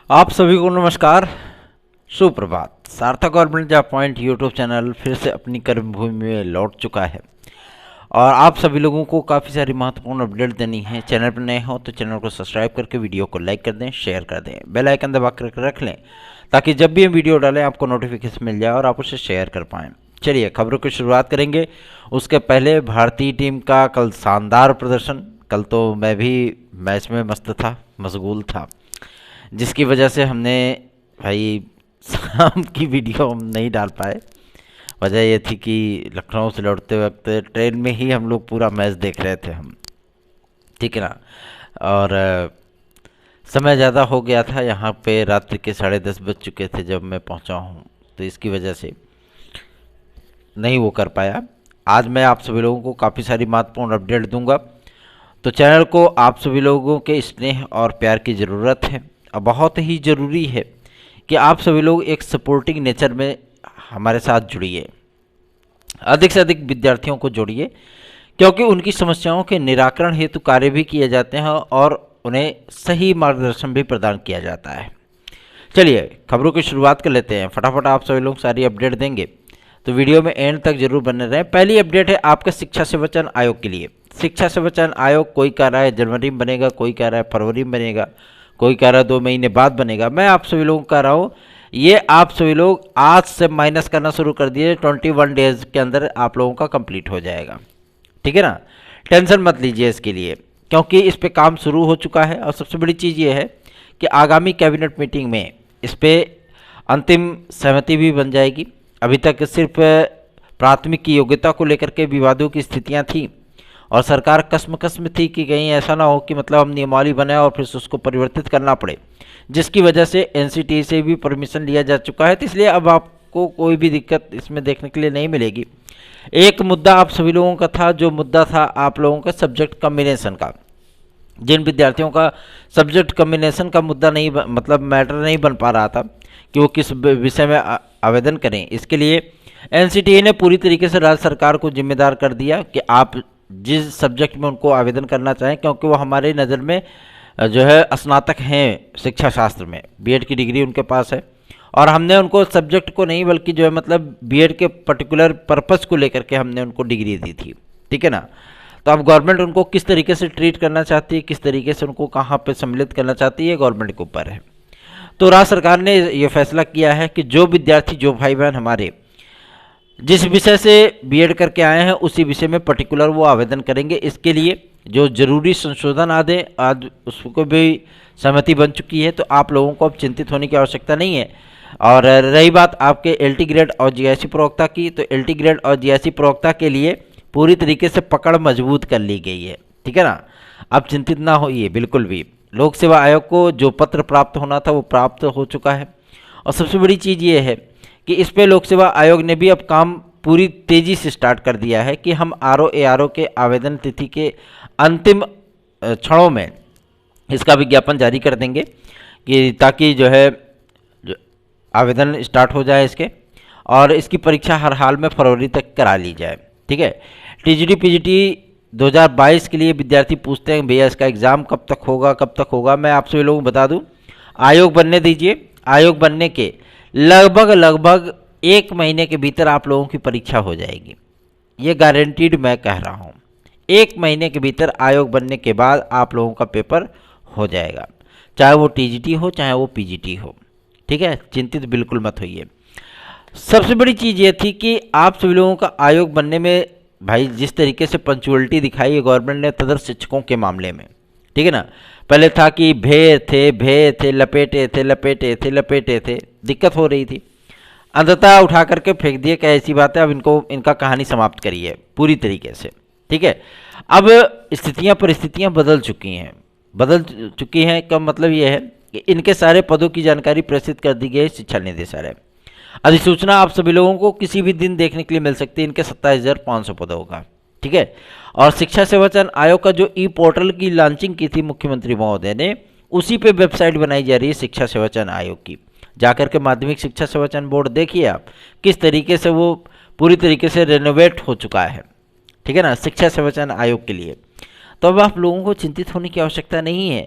आप सभी को नमस्कार, सुप्रभात। सार्थक government job point YouTube channel फिर से अपनी कर्मभूमि में लौट चुका है और आप सभी लोगों को काफ़ी सारी महत्वपूर्ण अपडेट देनी है। चैनल पर नए हो तो चैनल को सब्सक्राइब करके वीडियो को लाइक कर दें, शेयर कर दें, बेल आइकन दबा कर रख लें ताकि जब भी हम वीडियो डालें आपको नोटिफिकेशन मिल जाए और आप उसे शेयर कर पाएँ। चलिए खबरों की शुरुआत करेंगे। उसके पहले भारतीय टीम का कल शानदार प्रदर्शन। कल तो मैं भी मैच में मस्त था, मशगूल था, जिसकी वजह से हमने भाई शाम की वीडियो हम नहीं डाल पाए। वजह ये थी कि लखनऊ से लौटते वक्त ट्रेन में ही हम लोग पूरा मैच देख रहे थे हम, ठीक है ना। और समय ज़्यादा हो गया था, यहाँ पे रात्रि के 10:30 बज चुके थे जब मैं पहुँचा हूँ, तो इसकी वजह से नहीं वो कर पाया। आज मैं आप सभी लोगों को काफ़ी सारी महत्वपूर्ण अपडेट दूंगा, तो चैनल को आप सभी लोगों के स्नेह और प्यार की ज़रूरत है। अब बहुत ही ज़रूरी है कि आप सभी लोग एक सपोर्टिंग नेचर में हमारे साथ जुड़िए, अधिक से अधिक विद्यार्थियों को जोड़िए, क्योंकि उनकी समस्याओं के निराकरण हेतु कार्य भी किए जाते हैं और उन्हें सही मार्गदर्शन भी प्रदान किया जाता है। चलिए खबरों की शुरुआत कर लेते हैं। फटाफट आप सभी लोग सारी अपडेट देंगे, तो वीडियो में एंड तक जरूर बने रहें। पहली अपडेट है आपके शिक्षा सेवा चयन आयोग के लिए। शिक्षा सेवा चयन आयोग कोई कह रहा है जनवरी में बनेगा, कोई कह रहा है फरवरी में बनेगा, कोई कह रहा है 2 महीने बाद बनेगा। मैं आप सभी लोगों को कह रहा हूँ, ये आप सभी लोग आज से माइनस करना शुरू कर दिए, 21 डेज के अंदर आप लोगों का कंप्लीट हो जाएगा, ठीक है ना। टेंशन मत लीजिए इसके लिए, क्योंकि इस पे काम शुरू हो चुका है। और सबसे बड़ी चीज़ ये है कि आगामी कैबिनेट मीटिंग में इस पर अंतिम सहमति भी बन जाएगी। अभी तक सिर्फ प्राथमिक की योग्यता को लेकर के विवादों की स्थितियां थी और सरकार कसम थी कि कहीं ऐसा ना हो कि मतलब हम नियमावली बनाए और फिर उसको परिवर्तित करना पड़े, जिसकी वजह से एनसीटी से भी परमिशन लिया जा चुका है। तो इसलिए अब आपको कोई भी दिक्कत इसमें देखने के लिए नहीं मिलेगी। एक मुद्दा आप सभी लोगों का था, जो मुद्दा था आप लोगों का सब्जेक्ट कम्बिनेशन का। जिन विद्यार्थियों का सब्जेक्ट कम्बिनेशन का मुद्दा नहीं मतलब मैटर नहीं बन पा रहा था कि वो किस विषय में आवेदन करें, इसके लिए एनसीटीई ने पूरी तरीके से राज्य सरकार को जिम्मेदार कर दिया कि आप जिस सब्जेक्ट में उनको आवेदन करना चाहें, क्योंकि वो हमारे नज़र में जो है स्नातक हैं शिक्षा शास्त्र में, बीएड की डिग्री उनके पास है। और हमने उनको सब्जेक्ट को नहीं बल्कि जो है मतलब बीएड के पर्टिकुलर पर्पस को लेकर के हमने उनको डिग्री दी थी, ठीक है ना। तो अब गवर्नमेंट उनको किस तरीके से ट्रीट करना चाहती है, किस तरीके से उनको कहाँ पे सम्मिलित करना चाहती है, गवर्नमेंट के ऊपर है। तो राज्य सरकार ने ये फैसला किया है कि जो विद्यार्थी, जो भाई बहन हमारे जिस विषय से बीएड करके आए हैं उसी विषय में पर्टिकुलर वो आवेदन करेंगे। इसके लिए जो जरूरी संशोधन आज उसको भी सहमति बन चुकी है, तो आप लोगों को अब चिंतित होने की आवश्यकता नहीं है। और रही बात आपके एलटी ग्रेड और जीआईसी प्रवक्ता की, तो एलटी ग्रेड और जीआईसी प्रवक्ता के लिए पूरी तरीके से पकड़ मजबूत कर ली गई है, ठीक है ना। अब चिंतित ना होइए बिल्कुल भी। लोक सेवा आयोग को जो पत्र प्राप्त होना था वो प्राप्त हो चुका है। और सबसे बड़ी चीज़ ये है कि इस पे लोक सेवा आयोग ने भी अब काम पूरी तेज़ी से स्टार्ट कर दिया है कि हम आरओ एआरओ के आवेदन तिथि के अंतिम क्षणों में इसका विज्ञापन जारी कर देंगे कि ताकि जो है आवेदन स्टार्ट हो जाए इसके, और इसकी परीक्षा हर हाल में फरवरी तक करा ली जाए, ठीक है। टीजीटी पीजीटी 2022 के लिए विद्यार्थी पूछते हैं भैया इसका एग्ज़ाम कब तक होगा। मैं आप सभी लोगों को बता दूं, आयोग बनने दीजिए। आयोग बनने के लगभग 1 महीने के भीतर आप लोगों की परीक्षा हो जाएगी, ये गारंटीड मैं कह रहा हूँ। 1 महीने के भीतर आयोग बनने के बाद आप लोगों का पेपर हो जाएगा, चाहे वो टीजीटी हो चाहे वो पीजीटी हो, ठीक है। चिंतित बिल्कुल मत होइए। सबसे बड़ी चीज़ ये थी कि आप सभी लोगों का आयोग बनने में भाई जिस तरीके से पंचुअलिटी दिखाई है गवर्नमेंट ने तदर शिक्षकों के मामले में, ठीक है ना। पहले था कि भे थे, लपेटे थे, दिक्कत हो रही थी। अंततः उठा करके फेंक दिए, क्या ऐसी बात है, अब इनका कहानी समाप्त करिए पूरी तरीके से, ठीक है। अब परिस्थितियां बदल चुकी हैं का मतलब ये है कि इनके सारे पदों की जानकारी प्रेषित कर दी गई है शिक्षा निदेशालय। अधिसूचना आप सभी लोगों को किसी भी दिन देखने के लिए मिल सकती है इनके 27,500 पदों का, ठीक है। और शिक्षा सेवा चयन आयोग का जो ई पोर्टल की लॉन्चिंग की थी मुख्यमंत्री महोदय ने, उसी पे वेबसाइट बनाई जा रही है शिक्षा सेवा चयन आयोग की। जाकर के माध्यमिक शिक्षा सेवा चयन बोर्ड देखिए आप किस तरीके से वो पूरी तरीके से रेनोवेट हो चुका है, ठीक है ना, शिक्षा सेवा चयन आयोग के लिए। तो अब आप लोगों को चिंतित होने की आवश्यकता नहीं है।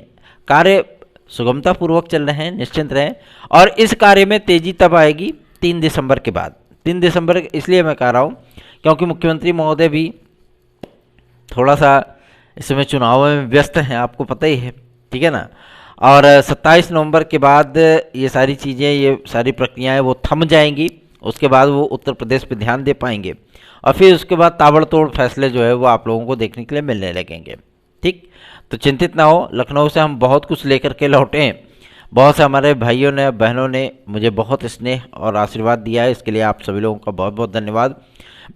कार्य सुगमता पूर्वक चल रहे हैं, निश्चिंत रहें। और इस कार्य में तेजी तब आएगी 3 दिसंबर के बाद। 3 दिसंबर इसलिए मैं कह रहा हूँ क्योंकि मुख्यमंत्री महोदय भी थोड़ा सा इस समय चुनाव में व्यस्त हैं, आपको पता ही है, ठीक है ना। और 27 नवंबर के बाद ये सारी चीज़ें, ये सारी प्रक्रियाएं वो थम जाएंगी। उसके बाद वो उत्तर प्रदेश पे ध्यान दे पाएंगे और फिर उसके बाद ताबड़तोड़ फैसले जो है वो आप लोगों को देखने के लिए मिलने लगेंगे। ठीक, तो चिंतित ना हो। लखनऊ से हम बहुत कुछ लेकर के लौटे हैं। बहुत से हमारे भाइयों ने, बहनों ने मुझे बहुत स्नेह और आशीर्वाद दिया है, इसके लिए आप सभी लोगों का बहुत बहुत धन्यवाद।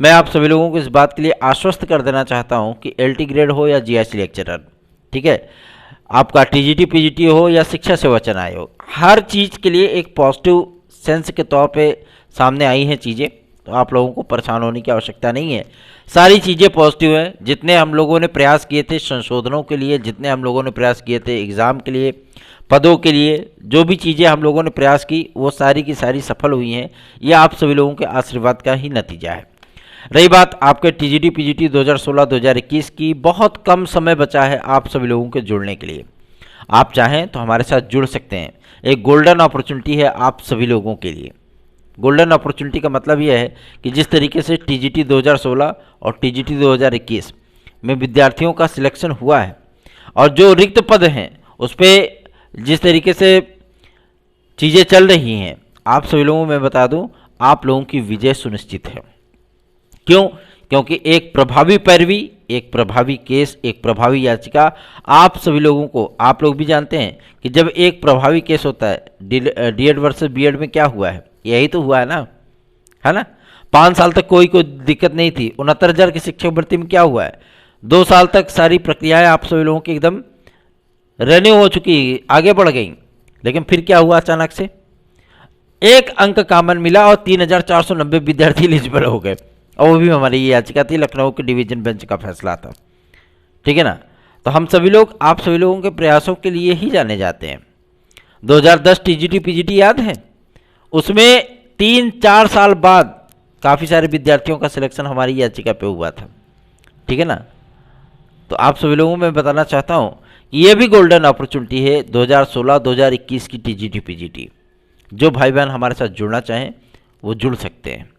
मैं आप सभी लोगों को इस बात के लिए आश्वस्त कर देना चाहता हूं कि LT ग्रेड हो या GIC लेक्चरर, ठीक है, आपका TGT PGT हो या शिक्षा सेवा चयन आयोग, हर चीज़ के लिए एक पॉजिटिव सेंस के तौर पे सामने आई हैं चीज़ें। तो आप लोगों को परेशान होने की आवश्यकता नहीं है, सारी चीज़ें पॉजिटिव हैं। जितने हम लोगों ने प्रयास किए थे संशोधनों के लिए, जितने हम लोगों ने प्रयास किए थे एग्ज़ाम के लिए, पदों के लिए, जो भी चीज़ें हम लोगों ने प्रयास की वो सारी की सारी सफल हुई हैं। ये आप सभी लोगों के आशीर्वाद का ही नतीजा है। रही बात आपके TGT PGT 2016-2021 की, बहुत कम समय बचा है आप सभी लोगों के जुड़ने के लिए। आप चाहें तो हमारे साथ जुड़ सकते हैं। एक गोल्डन अपॉर्चुनिटी है आप सभी लोगों के लिए। गोल्डन अपॉर्चुनिटी का मतलब यह है कि जिस तरीके से TGT 2016 और TGT 2021 में विद्यार्थियों का सिलेक्शन हुआ है और जो रिक्त पद हैं उस पर जिस तरीके से चीज़ें चल रही हैं, आप सभी लोगों को मैं बता दूं, आप लोगों की विजय सुनिश्चित है। क्यों? क्योंकि एक प्रभावी पैरवी, एक प्रभावी केस, एक प्रभावी याचिका आप सभी लोगों को, आप लोग भी जानते हैं कि जब एक प्रभावी केस होता है, D.Ed वर्सेस B.Ed में क्या हुआ है, यही तो हुआ है ना। 5 साल तक कोई दिक्कत नहीं थी। 69,000 की शिक्षक भर्ती में क्या हुआ है, 2 साल तक सारी प्रक्रियाएं आप सभी लोगों की एकदम रेन्यू हो चुकी, आगे बढ़ गई। लेकिन फिर क्या हुआ, अचानक से 1 अंक कॉमन मिला और 3,490 विद्यार्थी एलिजिबल हो गए। और वो भी हमारी ये याचिका थी, लखनऊ के डिवीजन बेंच का फैसला था, ठीक है ना। तो हम सभी लोग, आप सभी लोगों के प्रयासों के लिए ही जाने जाते हैं। 2010 TGT PGT याद है, उसमें 3-4 साल बाद काफ़ी सारे विद्यार्थियों का सिलेक्शन हमारी याचिका पे हुआ था, ठीक है ना। तो आप सभी लोगों को मैं बताना चाहता हूँ कि ये भी गोल्डन अपॉर्चुनिटी है 2016-2021 की TGT PGT। जो भाई बहन हमारे साथ जुड़ना चाहें वो जुड़ सकते हैं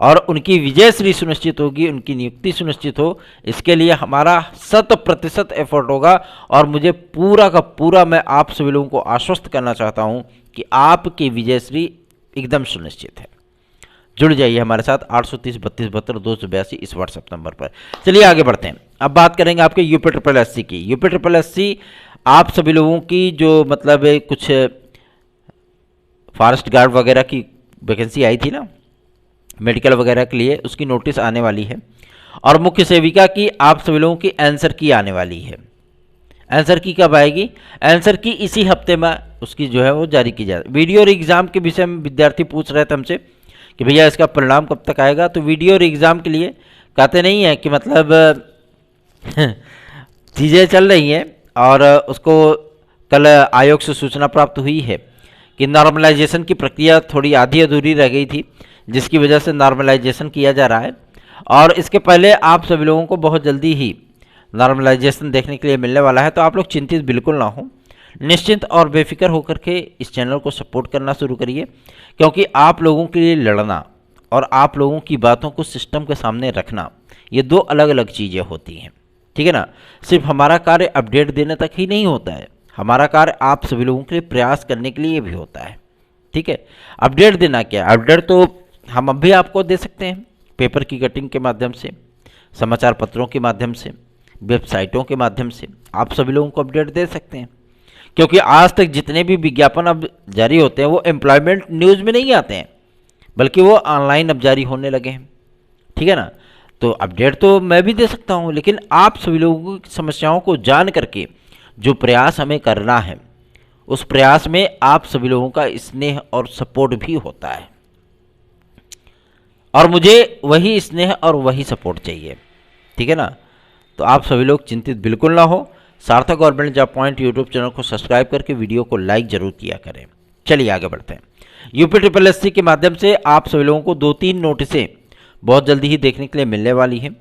और उनकी विजय श्री सुनिश्चित होगी, उनकी नियुक्ति सुनिश्चित हो, इसके लिए हमारा 100% एफर्ट होगा। और मुझे पूरा का पूरा, मैं आप सभी लोगों को आश्वस्त करना चाहता हूं कि आपकी विजय श्री एकदम सुनिश्चित है। जुड़ जाइए हमारे साथ 830 32 72 282 इस व्हाट्सएप नंबर पर। चलिए आगे बढ़ते हैं। अब बात करेंगे आपके UPSSC की। UPSSC आप सभी लोगों की जो मतलब कुछ फॉरेस्ट गार्ड वगैरह की वैकेंसी आई थी ना, मेडिकल वगैरह के लिए, उसकी नोटिस आने वाली है। और मुख्य सेविका की आप सभी लोगों की आंसर की आने वाली है। आंसर की कब आएगी? आंसर की इसी हफ्ते में उसकी जो है वो जारी की जाए। वीडियो और एग्ज़ाम के विषय में विद्यार्थी पूछ रहे थे हमसे कि भैया इसका परिणाम कब तक आएगा। तो वीडियो और एग्ज़ाम के लिए कहते नहीं है कि मतलब चीज़ें चल रही हैं। और उसको कल आयोग से सूचना प्राप्त हुई है कि नॉर्मलाइजेशन की प्रक्रिया थोड़ी आधी अधूरी रह गई थी, जिसकी वजह से नॉर्मलाइजेशन किया जा रहा है। और इसके पहले आप सभी लोगों को बहुत जल्दी ही नॉर्मलाइजेशन देखने के लिए मिलने वाला है। तो आप लोग चिंतित बिल्कुल ना हो, निश्चिंत और बेफिक्र होकर के इस चैनल को सपोर्ट करना शुरू करिए, क्योंकि आप लोगों के लिए लड़ना और आप लोगों की बातों को सिस्टम के सामने रखना, ये 2 अलग अलग चीज़ें होती हैं, ठीक है ना। सिर्फ हमारा कार्य अपडेट देने तक ही नहीं होता है, हमारा कार्य आप सभी लोगों के लिए प्रयास करने के लिए भी होता है, ठीक है। अपडेट देना क्या, अपडेट तो हम अब भी आपको दे सकते हैं, पेपर की कटिंग के माध्यम से, समाचार पत्रों के माध्यम से, वेबसाइटों के माध्यम से आप सभी लोगों को अपडेट दे सकते हैं। क्योंकि आज तक जितने भी विज्ञापन अब जारी होते हैं वो एम्प्लॉयमेंट न्यूज़ में नहीं आते हैं, बल्कि वो ऑनलाइन अब जारी होने लगे हैं, ठीक है ना। तो अपडेट तो मैं भी दे सकता हूँ, लेकिन आप सभी लोगों की समस्याओं को जान करके जो प्रयास हमें करना है, उस प्रयास में आप सभी लोगों का स्नेह और सपोर्ट भी होता है। और मुझे वही स्नेह और वही सपोर्ट चाहिए, ठीक है ना। तो आप सभी लोग चिंतित बिल्कुल ना हो। सार्थक government job point YouTube channel को सब्सक्राइब करके वीडियो को लाइक जरूर किया करें। चलिए आगे बढ़ते हैं। UPSSC के माध्यम से आप सभी लोगों को 2-3 नोटिसें बहुत जल्दी ही देखने के लिए मिलने वाली हैं।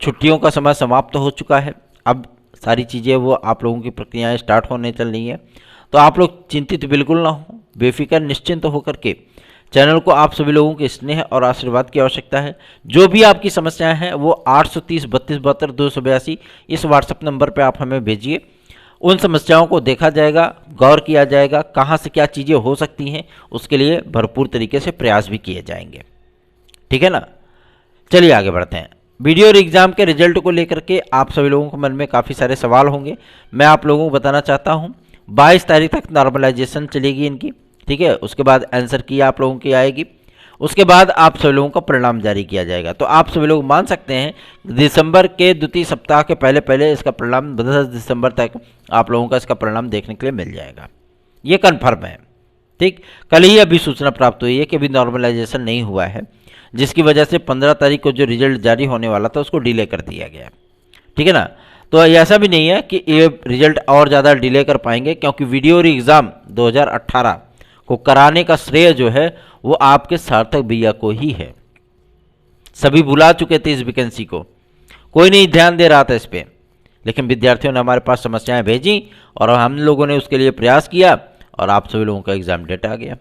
छुट्टियों का समय समाप्त हो चुका है, अब सारी चीज़ें वो आप लोगों की प्रक्रियाएँ स्टार्ट होने चल रही हैं। तो आप लोग चिंतित बिल्कुल ना हो, बेफिक्र निश्चिंत होकर के चैनल को आप सभी लोगों के स्नेह और आशीर्वाद की आवश्यकता है। जो भी आपकी समस्याएं हैं वो 830 32 72 282 इस व्हाट्सएप नंबर पर आप हमें भेजिए। उन समस्याओं को देखा जाएगा, गौर किया जाएगा, कहाँ से क्या चीज़ें हो सकती हैं उसके लिए भरपूर तरीके से प्रयास भी किए जाएंगे। ठीक है ना। चलिए आगे बढ़ते हैं। वीडियो और एग्ज़ाम के रिजल्ट को लेकर के आप सभी लोगों के मन में काफ़ी सारे सवाल होंगे। मैं आप लोगों को बताना चाहता हूँ 22 तारीख तक नॉर्मलाइजेशन चलेगी इनकी। ठीक है, उसके बाद आंसर की आप लोगों की आएगी, उसके बाद आप सभी लोगों का परिणाम जारी किया जाएगा। तो आप सभी लोग मान सकते हैं दिसंबर के द्वितीय सप्ताह के पहले पहले इसका परिणाम 10 दिसंबर तक आप लोगों का इसका परिणाम देखने के लिए मिल जाएगा। ये कन्फर्म है। ठीक, कल ही अभी सूचना प्राप्त हुई है कि अभी नॉर्मलाइजेशन नहीं हुआ है, जिसकी वजह से 15 तारीख को जो रिजल्ट जारी होने वाला था उसको डिले कर दिया गया। ठीक है ना। तो ऐसा भी नहीं है कि ये रिजल्ट और ज़्यादा डिले कर पाएंगे, क्योंकि वीडियो और एग्ज़ाम 2018 को कराने का श्रेय जो है वो आपके सार्थक भैया को ही है। सभी भुला चुके थे इस वैकेंसी को, कोई नहीं ध्यान दे रहा था इस पर, लेकिन विद्यार्थियों ने हमारे पास समस्याएं भेजी और हम लोगों ने उसके लिए प्रयास किया और आप सभी लोगों का एग्ज़ाम डेट आ गया।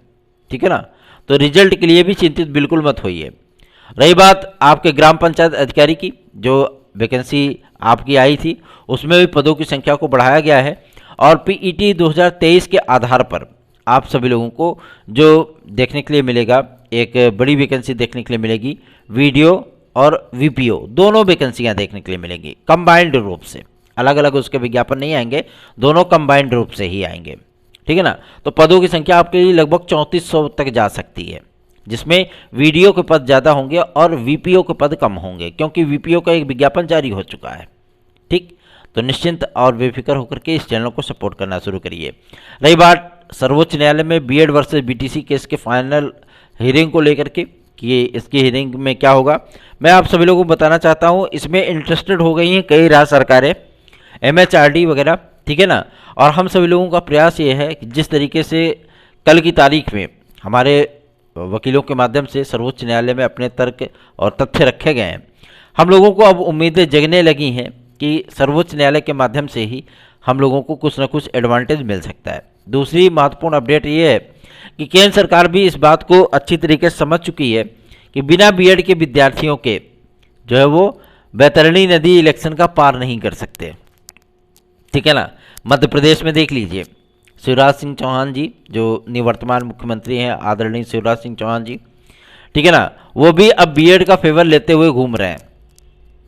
ठीक है ना। तो रिजल्ट के लिए भी चिंतित बिल्कुल मत होइए। रही बात आपके ग्राम पंचायत अधिकारी की, जो वैकेंसी आपकी आई थी उसमें भी पदों की संख्या को बढ़ाया गया है और पीईटी 2023 के आधार पर आप सभी लोगों को जो देखने के लिए मिलेगा, एक बड़ी वैकेंसी देखने के लिए मिलेगी। वीडियो और वीपीओ दोनों वैकेंसियां देखने के लिए मिलेंगी कंबाइंड रूप से, अलग अलग उसके विज्ञापन नहीं आएंगे, दोनों कंबाइंड रूप से ही आएंगे। ठीक है ना। तो पदों की संख्या आपके लिए लगभग 3400 तक जा सकती है, जिसमें वीडियो के पद ज़्यादा होंगे और वीपीओ के पद कम होंगे, क्योंकि वीपीओ का एक विज्ञापन जारी हो चुका है। ठीक, तो निश्चिंत और बेफिक्र होकर के इस चैनल को सपोर्ट करना शुरू करिए। रही बात सर्वोच्च न्यायालय में बीएड वर्सेस बीटीसी केस के फाइनल हियरिंग को लेकर के कि इसकी हियरिंग में क्या होगा, मैं आप सभी लोगों को बताना चाहता हूँ। इसमें इंटरेस्टेड हो गई हैं कई राज्य सरकारें, एमएचआरडी वगैरह। ठीक है ना। और हम सभी लोगों का प्रयास ये है कि जिस तरीके से कल की तारीख में हमारे वकीलों के माध्यम से सर्वोच्च न्यायालय में अपने तर्क और तथ्य रखे गए हैं, हम लोगों को अब उम्मीदें जगने लगी हैं कि सर्वोच्च न्यायालय के माध्यम से ही हम लोगों को कुछ ना कुछ एडवांटेज मिल सकता है। दूसरी महत्वपूर्ण अपडेट ये है कि केंद्र सरकार भी इस बात को अच्छी तरीके से समझ चुकी है कि बिना बीएड के विद्यार्थियों के जो है वो बैतरणी नदी इलेक्शन का पार नहीं कर सकते। ठीक है ना। मध्य प्रदेश में देख लीजिए, शिवराज सिंह चौहान जी जो निवर्तमान मुख्यमंत्री हैं, आदरणीय शिवराज सिंह चौहान जी, ठीक है ना, वो भी अब बीएड का फेवर लेते हुए घूम रहे हैं।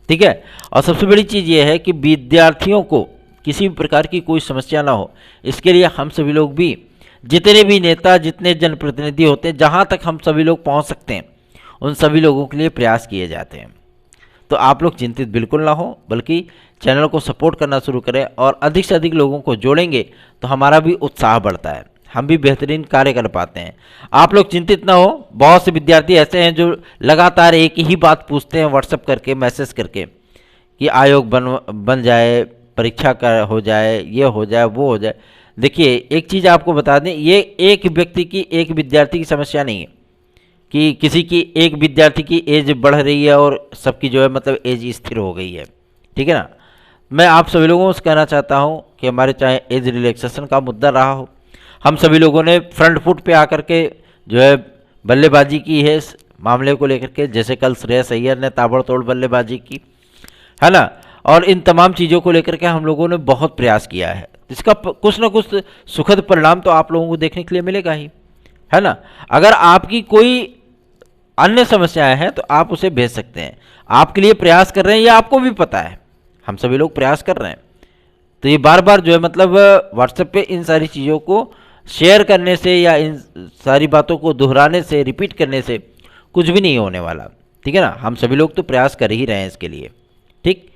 ठीक है। और सबसे बड़ी चीज़ ये है कि विद्यार्थियों को किसी भी प्रकार की कोई समस्या ना हो, इसके लिए हम सभी लोग भी, जितने भी नेता, जितने जनप्रतिनिधि होते हैं, जहाँ तक हम सभी लोग पहुँच सकते हैं उन सभी लोगों के लिए प्रयास किए जाते हैं। तो आप लोग चिंतित बिल्कुल ना हो, बल्कि चैनल को सपोर्ट करना शुरू करें और अधिक से अधिक लोगों को जोड़ेंगे तो हमारा भी उत्साह बढ़ता है, हम भी बेहतरीन कार्य कर पाते हैं। आप लोग चिंतित ना हो। बहुत से विद्यार्थी ऐसे हैं जो लगातार एक ही बात पूछते हैं व्हाट्सएप करके, मैसेज करके कि आयोग बन जाए, परीक्षा का हो जाए, ये हो जाए, वो हो जाए। देखिए एक चीज़ आपको बता दें, ये एक व्यक्ति की, एक विद्यार्थी की समस्या नहीं है कि किसी की एक विद्यार्थी की एज बढ़ रही है और सबकी जो है मतलब एज स्थिर हो गई है। ठीक है ना। मैं आप सभी लोगों से कहना चाहता हूँ कि हमारे चाहे एज रिलैक्सेशन का मुद्दा रहा हो, हम सभी लोगों ने फ्रंट फुट पे आकर के जो है बल्लेबाजी की है इस मामले को लेकर के, जैसे कल श्रेयस अय्यर ने ताबड़तोड़ बल्लेबाजी की है ना। और इन तमाम चीज़ों को लेकर के हम लोगों ने बहुत प्रयास किया है, इसका कुछ ना कुछ सुखद परिणाम तो आप लोगों को देखने के लिए मिलेगा ही, है ना। अगर आपकी कोई अन्य समस्याएं हैं तो आप उसे भेज सकते हैं। आपके लिए प्रयास कर रहे हैं, ये आपको भी पता है, हम सभी लोग प्रयास कर रहे हैं। तो ये बार बार जो है मतलब व्हाट्सएप पे इन सारी चीज़ों को शेयर करने से या इन सारी बातों को दोहराने से, रिपीट करने से कुछ भी नहीं होने वाला। ठीक है ना। हम सभी लोग तो प्रयास कर ही रहे हैं इसके लिए। ठीक,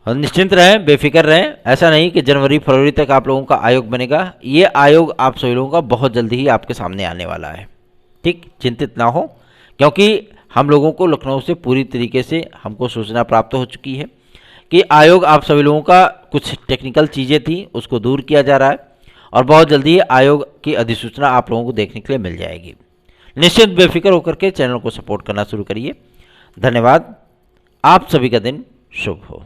और निश्चिंत रहें, बेफिक्र रहें। ऐसा नहीं कि जनवरी फरवरी तक आप लोगों का आयोग बनेगा, ये आयोग आप सभी लोगों का बहुत जल्दी ही आपके सामने आने वाला है। ठीक, चिंतित ना हो, क्योंकि हम लोगों को लखनऊ से पूरी तरीके से हमको सूचना प्राप्त हो चुकी है कि आयोग आप सभी लोगों का कुछ टेक्निकल चीज़ें थी उसको दूर किया जा रहा है और बहुत जल्दी ही आयोग की अधिसूचना आप लोगों को देखने के लिए मिल जाएगी। निश्चित बेफिक्र होकर के चैनल को सपोर्ट करना शुरू करिए। धन्यवाद। आप सभी का दिन शुभ हो।